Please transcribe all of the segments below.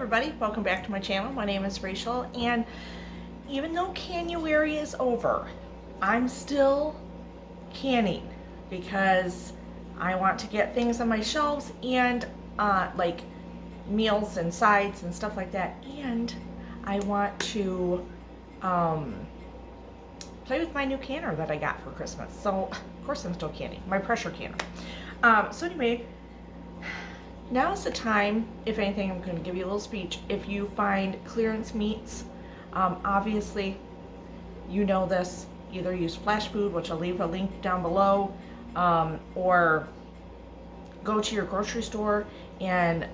everybody, welcome back to my channel. My name is Rachel, and even though January is over, I'm still canning because I want to get things on my shelves and like meals and sides and stuff like that, and I want to play with my new canner that I got for Christmas. So of course I'm still canning, my pressure canner. So anyway, now's the time. If anything, I'm going to give you a little speech. If you find clearance meats, obviously you know this, either use Flash Food, which I'll leave a link down below, or go to your grocery store and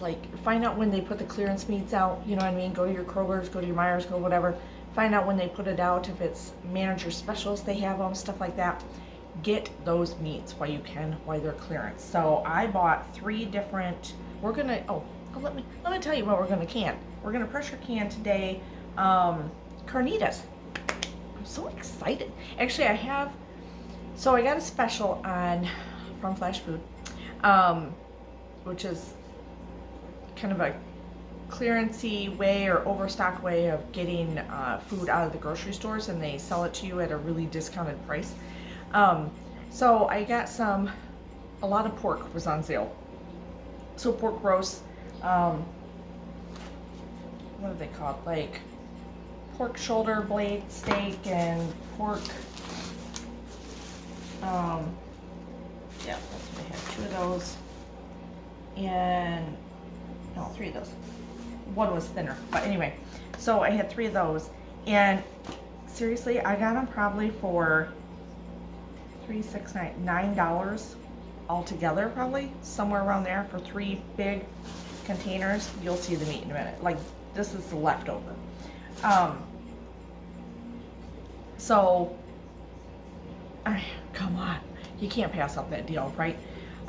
like find out when they put the clearance meats out, you know what I mean? Go to your Kroger's, go to your Myers, go whatever. Find out when they put it out, if it's manager specials, they have them, stuff like that. Get those meats while you can, while they're clearance. So I bought 3 different, let me tell you what we're gonna can. We're gonna pressure can today, carnitas. I'm so excited. Actually, I got a special from Flash Food, which is kind of a clearancey way or overstock way of getting food out of the grocery stores, and they sell it to you at a really discounted price. So I got a lot of pork was on sale. So pork roast, what are they called? Like pork shoulder blade steak and pork, yeah, that's what I had, 2 of those, and, no, 3 of those. 1 was thinner, but anyway, so I had 3 of those, and seriously, I got them probably for $3, $6, $9 altogether, probably somewhere around there for 3 big containers. You'll see the meat in a minute. Like, this is the leftover. Come on, you can't pass up that deal, right?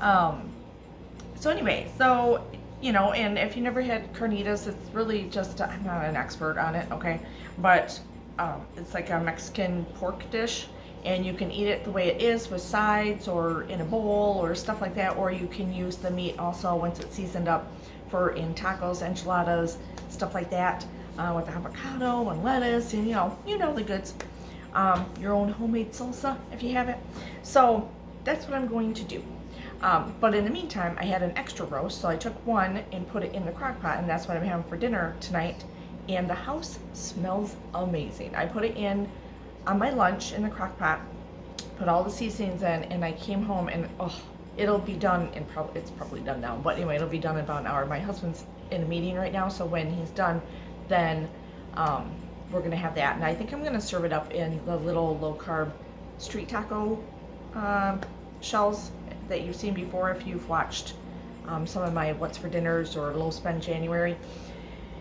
So anyway, so you know, and if you never had carnitas, it's really just, I'm not an expert on it, okay, but it's like a Mexican pork dish. And you can eat it the way it is with sides or in a bowl or stuff like that, or you can use the meat also once it's seasoned up in tacos, enchiladas, stuff like that, with avocado and lettuce and you know the goods. Your own homemade salsa if you have it. So that's what I'm going to do. But in the meantime, I had an extra roast, so I took 1 and put it in the crock pot, and that's what I'm having for dinner tonight. And the house smells amazing. I put it in on my lunch in the crock pot, put all the seasonings in, and I came home and it'll be done in it's probably done now, but anyway, it'll be done in about an hour. My husband's in a meeting right now, so when he's done, then we're gonna have that, and I think I'm gonna serve it up in the little low carb street taco shells that you've seen before if you've watched some of my what's for dinners or low spend January.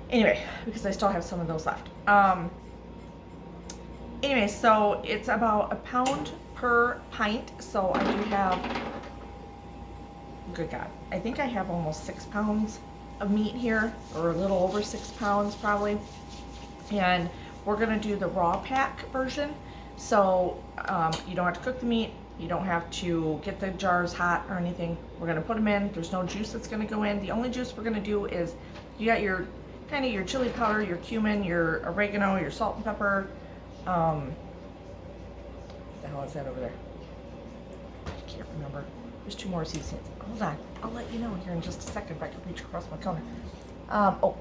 Anyway, because I still have some of those left. Anyway, so it's about £1 per pint. So I do have, good God, I think I have almost 6 pounds of meat here, or a little over 6 pounds probably. And we're gonna do the raw pack version. So you don't have to cook the meat. You don't have to get the jars hot or anything. We're gonna put them in. There's no juice that's gonna go in. The only juice we're gonna do is, you got your chili powder, your cumin, your oregano, your salt and pepper. What the hell is that over there? I can't remember. There's 2 more seasonings. Hold on. I'll let you know here in just a second if I can reach across my counter.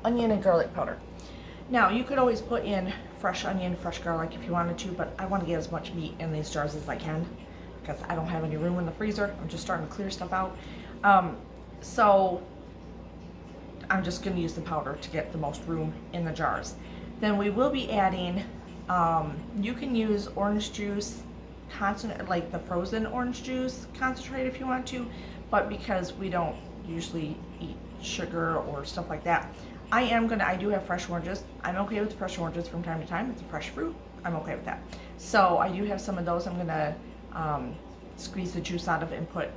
Onion and garlic powder. Now, you could always put in fresh onion, fresh garlic if you wanted to, but I want to get as much meat in these jars as I can because I don't have any room in the freezer. I'm just starting to clear stuff out. So I'm just going to use the powder to get the most room in the jars. Then we will be adding, you can use orange juice concentrate, like the frozen orange juice concentrate if you want to, but because we don't usually eat sugar or stuff like that, I do have fresh oranges. I'm okay with fresh oranges from time to time. It's a fresh fruit. I'm okay with that. So I do have some of those. I'm gonna squeeze the juice out of it and put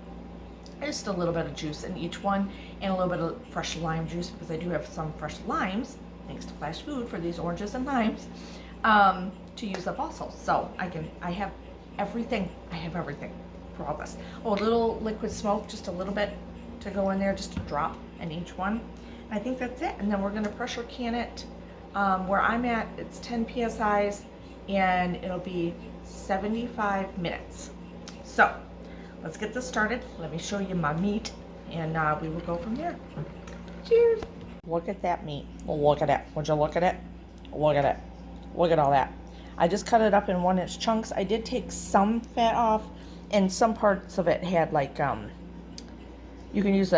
just a little bit of juice in each one, and a little bit of fresh lime juice because I do have some fresh limes, thanks to Flash Food for these oranges and limes, to use up also. So I have everything. I have everything for all this. Oh, a little liquid smoke, just a little bit to go in there, just a drop in each one. I think that's it. And then we're gonna pressure can it. Where I'm at, it's 10 PSIs and it'll be 75 minutes. So let's get this started. Let me show you my meat and we will go from there. Cheers. Look at that meat. Look at it. Would you look at it? Look at it. Look at all that. I just cut it up in 1-inch chunks. I did take some fat off and some parts of it had like, you can use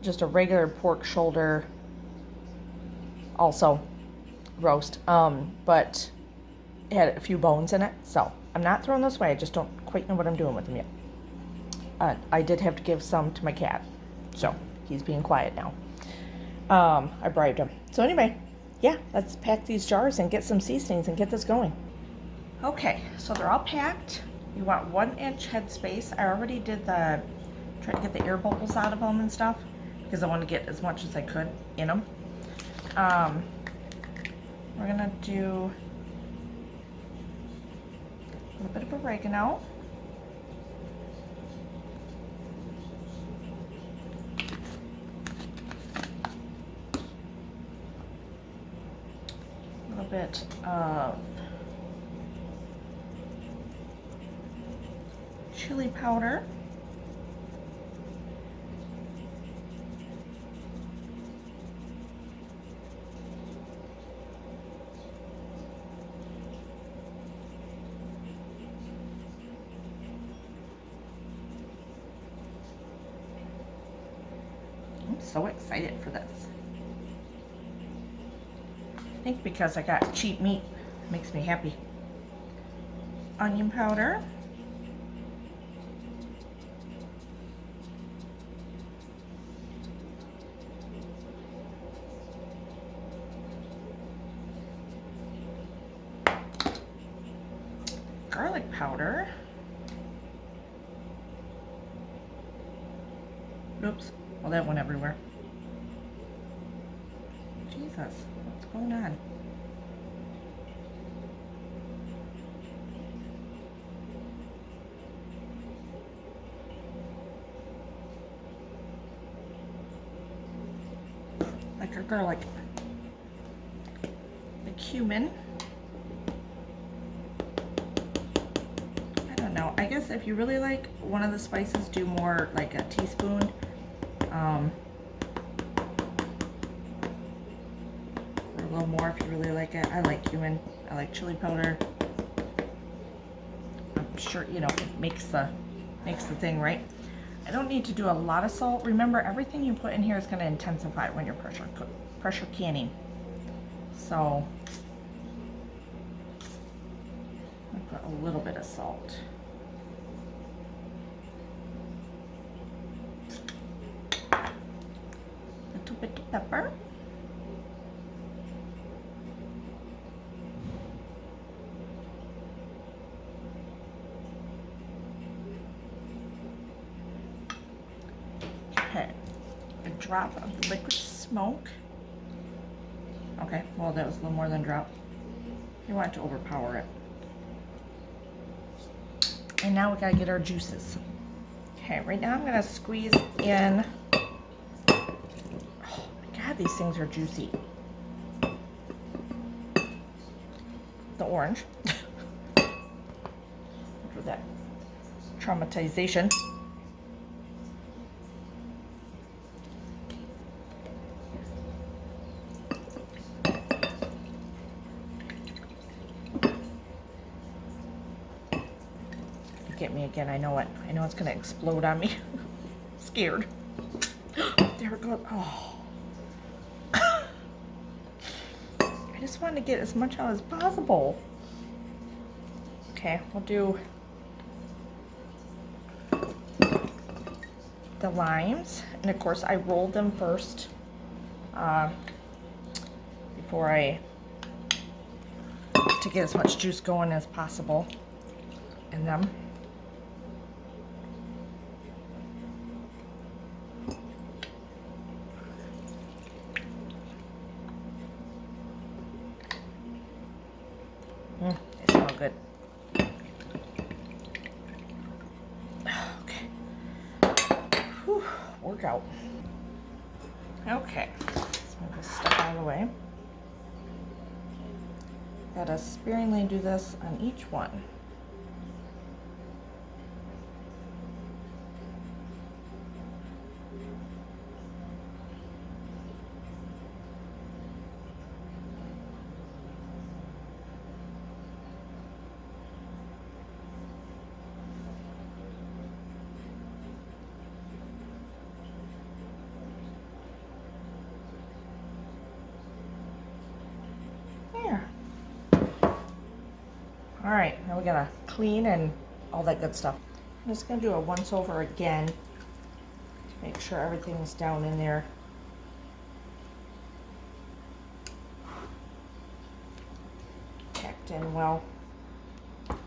just a regular pork shoulder also roast, but it had a few bones in it, so I'm not throwing this away. I just don't quite know what I'm doing with them yet. I did have to give some to my cat, so he's being quiet now. I bribed him. So anyway, yeah, let's pack these jars and get some seasonings and get this going. Okay, so they're all packed. You want 1-inch headspace. I already did try to get the air bubbles out of them and stuff because I want to get as much as I could in them. We're gonna do a little bit of oregano. A little bit of chili powder. I'm so excited for this. I think because I got cheap meat, it makes me happy. Onion powder. Garlic powder. Oops. Well, that went everywhere. Jesus, what's going on? Like our garlic. The cumin. I don't know. I guess if you really like one of the spices, do more like a teaspoon. Or a little more if you really like it. I like cumin. I like chili powder. I'm sure, you know, it makes the thing, right? I don't need to do a lot of salt. Remember, everything you put in here is going to intensify when you're pressure canning. So I put a little bit of salt. A little bit of pepper. Okay, a drop of the liquid smoke. Okay, well that was a little more than a drop. You want to overpower it. And now we gotta get our juices. Okay, right now I'm gonna squeeze in. Oh my God, these things are juicy. The orange. For that traumatization. Get me again. I know it. I know it's gonna explode on me. Scared. There it goes. Oh. I just want to get as much out as possible. Okay, we'll do the limes, and of course I rolled them first before to get as much juice going as possible in them. They smell good. Okay. Whew, workout. Okay. Let's Move this stuff out of the way. Gotta sparingly do this on each one. All right, now we're gonna clean and all that good stuff. I'm just gonna do a once over again to make sure everything's down in there. Packed in well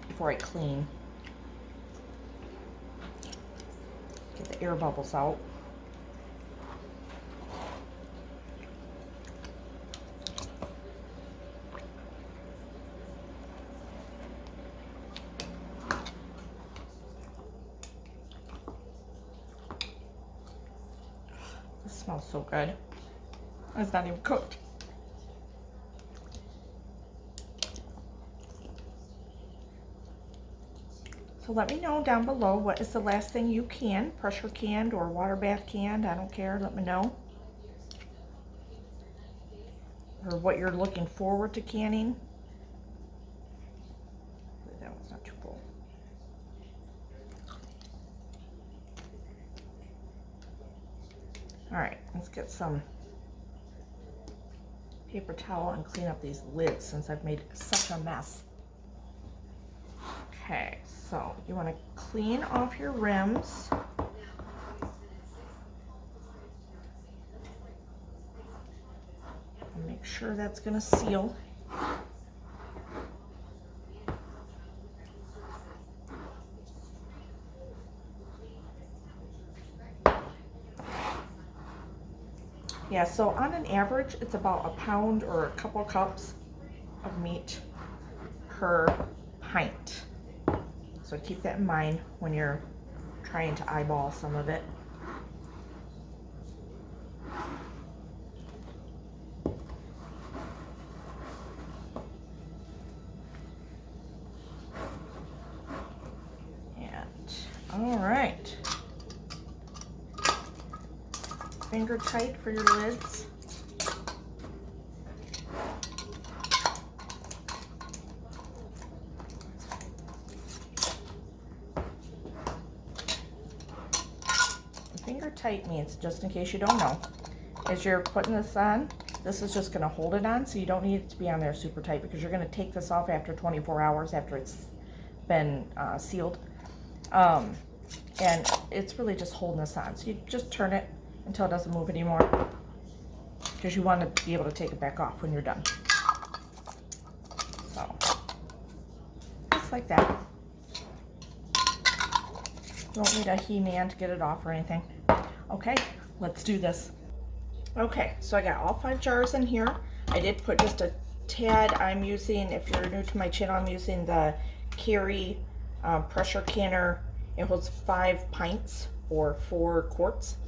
before I clean. Get the air bubbles out. It smells so good. It's not even cooked. So let me know down below what is the last thing you can, pressure canned or water bath canned, I don't care, let me know. Or what you're looking forward to canning. That one's not too full. All right, let's get some paper towel and clean up these lids since I've made such a mess. Okay, so you want to clean off your rims. And make sure that's going to seal. Yeah, so on an average, it's about a pound or a couple cups of meat per pint. So keep that in mind when you're trying to eyeball some of it. And all right. Finger tight for your lids. Finger tight means, just in case you don't know, as you're putting this on, this is just going to hold it on, so you don't need it to be on there super tight because you're going to take this off after 24 hours after it's been sealed. And it's really just holding this on. So you just turn it until it doesn't move anymore because you want to be able to take it back off when you're done. So, just like that. You don't need a He-Man to get it off or anything. Okay, let's do this. Okay, so I got all 5 jars in here. I did put just a tad. I'm using, if you're new to my channel, I'm using the Caritas pressure canner. It holds 5 pints or 4 quarts.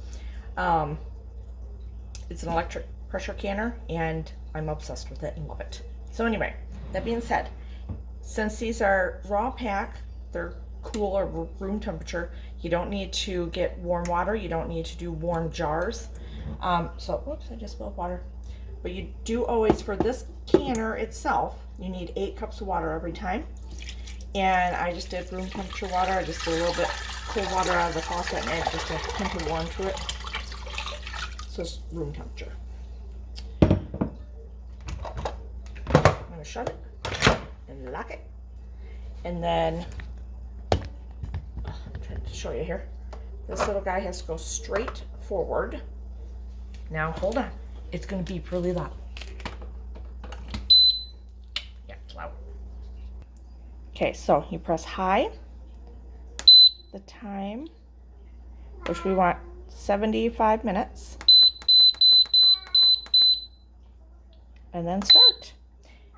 It's an electric pressure canner and I'm obsessed with it and love it. So anyway, that being said, since these are raw pack, they're cool or room temperature, you don't need to get warm water, you don't need to do warm jars. So, whoops, I just spilled water. But you do always, for this canner itself, you need 8 cups of water every time. And I just did room temperature water. I just did a little bit cold water out of the faucet and add just a hint of warm to it. So it's room temperature. I'm gonna shut it and lock it. And then, I'm trying to show you here. This little guy has to go straight forward. Now hold on, it's gonna beep really loud. Yeah, it's loud. Okay, so you press high, the time, which we want 75 minutes, and then start.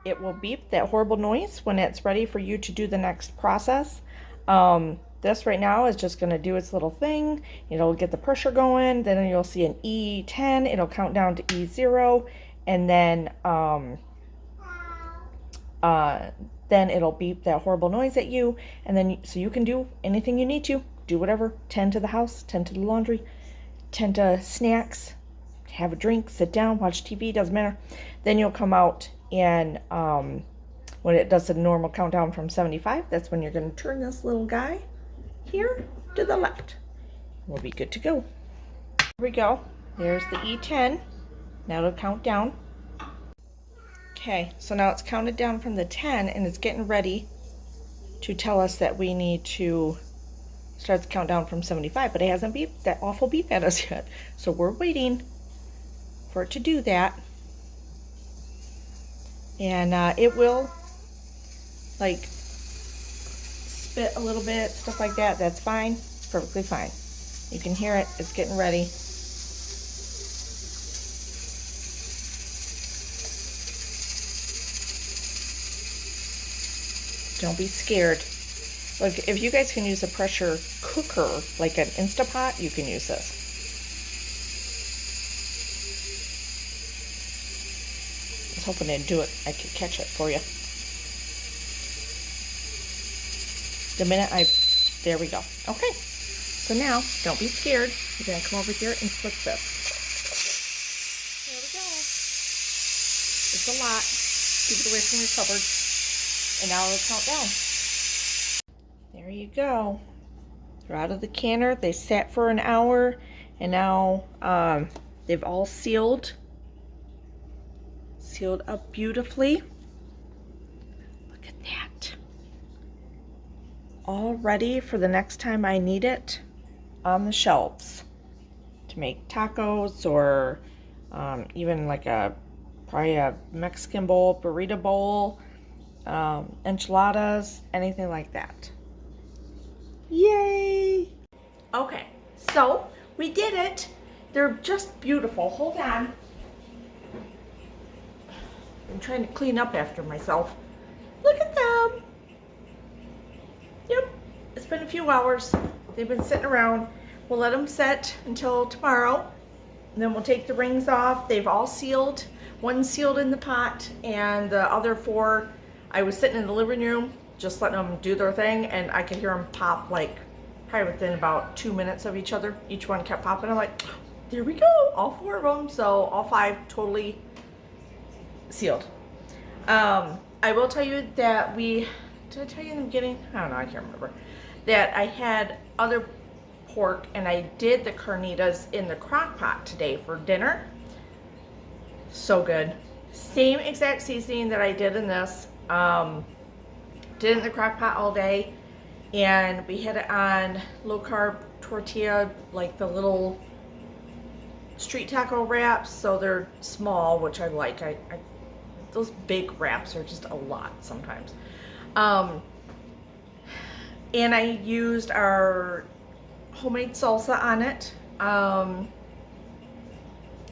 It will beep that horrible noise when it's ready for you to do the next process. That this right now is just going to do its little thing. It'll get the pressure going. Then you'll see an E10. It'll count down to E0. And then it'll beep that horrible noise at you. And then so you can do anything you need to. Do whatever. Tend to the house. Tend to the laundry. Tend to snacks. Have a drink. Sit down. Watch TV. Doesn't matter. Then you'll come out and when it does the normal countdown from 75, that's when you're going to turn this little guy here to the left. We'll be good to go. Here we go. There's the E10. Now it'll count down. Okay, so now it's counted down from the 10 and it's getting ready to tell us that we need to start the countdown from 75, but it hasn't beeped that awful beep at us yet. So we're waiting for it to do that. And it will like spit a little bit, stuff like that. That's fine. It's perfectly fine. You can hear it. It's getting ready. Don't be scared. Look, if you guys can use a pressure cooker, like an Instapot, you can use this. I was hoping it'd do it. I could catch it for you. The minute there we go. Okay. So now, don't be scared. You're going to come over here and flip this. There we go. It's a lot. Keep it away from your cupboard. And now it'll count down. There you go. They're out of the canner. They sat for an hour. And now they've all sealed. Sealed up beautifully. Look at that. All ready for the next time I need it on the shelves to make tacos or even like probably a Mexican bowl, burrito bowl, enchiladas, anything like that. Yay! Okay, so we did it. They're just beautiful. Hold on. I'm trying to clean up after myself. Look at them. Yep, it's been a few hours. They've been sitting around. We'll let them set until tomorrow. And then we'll take the rings off. They've all sealed. One's sealed in the pot, and the other 4, I was sitting in the living room just letting them do their thing, and I could hear them pop like probably within about 2 minutes of each other. Each one kept popping. I'm like, there we go, all 4 of them. So all 5 totally sealed. I will tell you that did I tell you in the beginning? I don't know, I can't remember. That I had other pork and I did the carnitas in the crock pot today for dinner. So good. Same exact seasoning that I did in this. Did it in the crock pot all day, and we had it on low carb tortilla, like the little street taco wraps. So they're small, which I like. Those big wraps are just a lot sometimes. And I used our homemade salsa on it.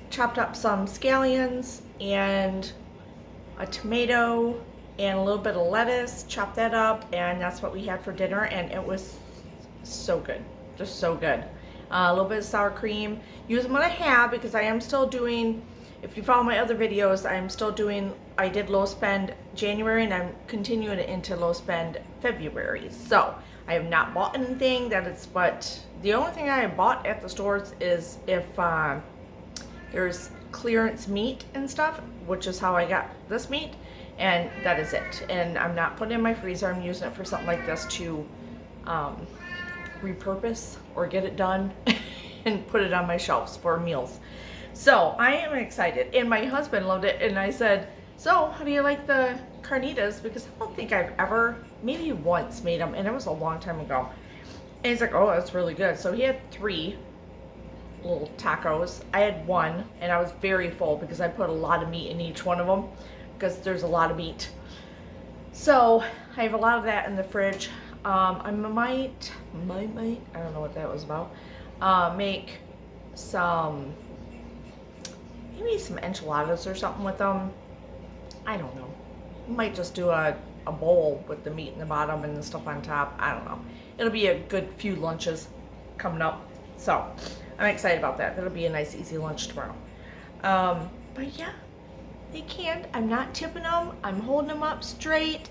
Chopped up some scallions and a tomato and a little bit of lettuce, chopped that up, and that's what we had for dinner, and it was so good, just so good. A little bit of sour cream. Use them what I have, because I am still doing, if you follow my other videos, I did low spend January, and I'm continuing it into low spend February. So I have not bought anything but the only thing I have bought at the stores is if there's clearance meat and stuff, which is how I got this meat, and that is it. And I'm not putting it in my freezer. I'm using it for something like this to repurpose or get it done and put it on my shelves for meals. So I am excited, and my husband loved it, and I said, so how do you like the carnitas? Because I don't think I've ever, maybe once made them, and it was a long time ago. And he's like, oh, that's really good. So he had 3 little tacos. I had 1, and I was very full because I put a lot of meat in each one of them, because there's a lot of meat. So I have a lot of that in the fridge. I might, I don't know what that was about, make maybe some enchiladas or something with them. I don't know. Might just do a a bowl with the meat in the bottom and the stuff on top. I don't know. It'll be a good few lunches coming up. So I'm excited about that. That'll be a nice easy lunch tomorrow. But yeah, they canned. I'm not tipping them. I'm holding them up straight.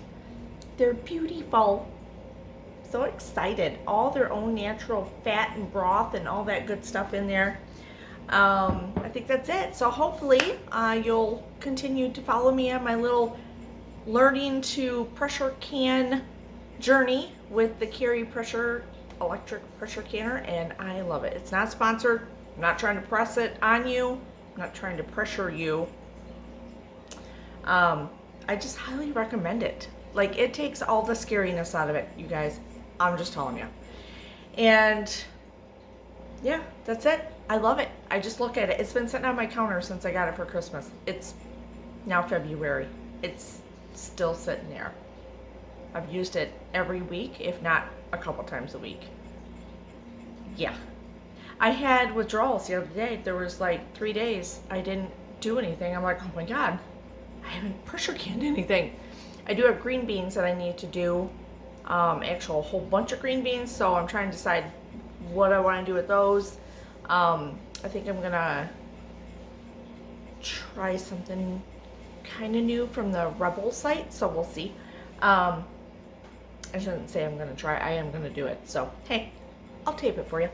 They're beautiful. So excited. All their own natural fat and broth and all that good stuff in there. I think that's it. So hopefully you'll continue to follow me on my little learning to pressure can journey with the Cari pressure electric pressure canner, and I love it. It's not sponsored. I'm not trying to press it on you. I'm not trying to pressure you. I just highly recommend it. Like, it takes all the scariness out of it, you guys. I'm just telling you. And yeah, that's it. I love it. I just look at it. It's been sitting on my counter since I got it for Christmas. It's now February. It's still sitting there. I've used it every week, if not a couple times a week. Yeah. I had withdrawals the other day. There was like 3 days I didn't do anything. I'm like, oh my God, I haven't pressure canned anything. I do have green beans that I need to do. Actual whole bunch of green beans. So I'm trying to decide what I want to do with those. I think I'm gonna try something kind of new from the Rebel site, so we'll see. I shouldn't say I'm gonna try. I am gonna do it. So hey, I'll tape it for you.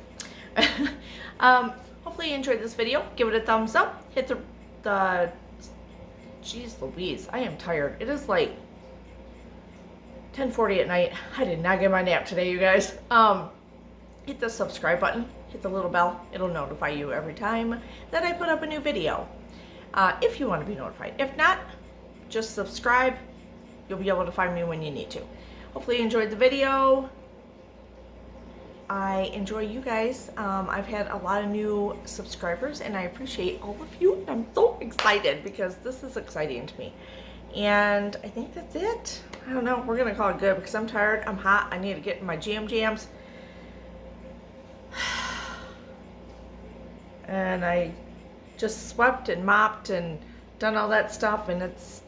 Hopefully you enjoyed this video. Give it a thumbs up. Hit the Jeez Louise, I am tired. It is like 10:40 at night. I did not get my nap today, you guys. Hit the subscribe button. Hit the little bell. It'll notify you every time that I put up a new video. If you want to be notified. If not, just subscribe. You'll be able to find me when you need to. Hopefully you enjoyed the video. I enjoy you guys. I've had a lot of new subscribers and I appreciate all of you. I'm so excited because this is exciting to me. And I think that's it. I don't know. We're going to call it good because I'm tired. I'm hot. I need to get in my jams. And I just swept and mopped and done all that stuff, and it's,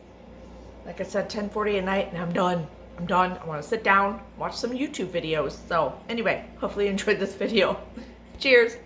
like I said, 10:40 at night, and I'm done. I want to sit down, watch some YouTube videos. So anyway, hopefully you enjoyed this video. Cheers.